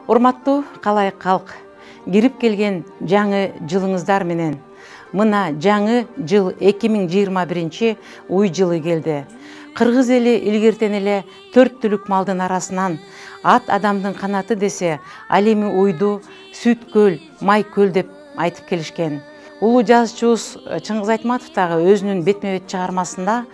Урматтуу калай калк, кирип келген жаңы жылыңыздар менен. Мына жаңы жыл 2021 уй жылы келди. Кыргыз эли илгертен эле 4 түлүк малдын арасынан ат адамдын канаты десе, ал эми уйду сүт көл, май көл деп айтып келишкен. Улуу жазуучубуз Чыңгыз Айтматов дагы өзүнүн бетме-бет чыгармасында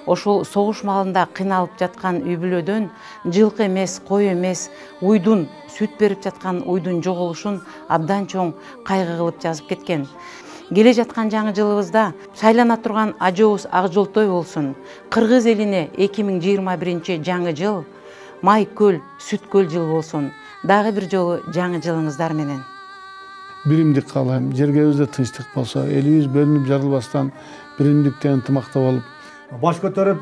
ошол согуш маалында кыйналып жаткан үй бүлөдөн жылкы эмес, кой эмес, уйдун, сүт берип жаткан уйдун жоголушун абдан чоң кайгы кылып жазып кеткен. Келе жаткан жаңы жылыбызда шайлана турган ажообуз ак жолтой болсун. Кыргыз элине 2021 жаңы жыл май көл, сүт көл жыл болсун. Дагы бир жолу жаңы жылыңыздар менен. Биримдик каалайм, жергебизде тынчтык болсо, элибиз бөлүнүп жарылбастан биримдикте ынтымакта болуп, баш көтөрүп,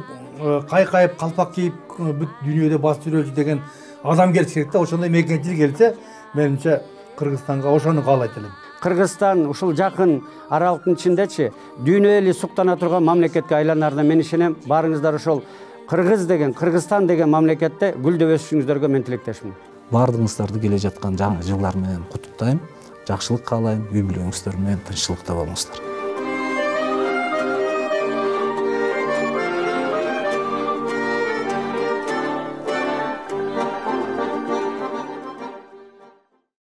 кайкайып, калпак кийип, бүт дүйнөдө басып жүрөчү деген адам келиш керек да. Ошондой мекенчил келсе, менимче Кыргызстанга ошону каалайт элем. Кыргызстан ушул жакын аралыктын ичиндечи дүйнө эли суктана турган мамлекетке айланарына мен ишенем. Баарыңыздар ошол Кыргыз деген, Кыргызстан деген мамлекетте гүлдөп өсүшүңүздөргө мен тилектешмин. Бардыгыңыздарды келе жаткан жаңы жылдар менен куттуктайм. Жакшылык каалайм, үй бүлөңүздөр менен тынччылыкта болуңуздар.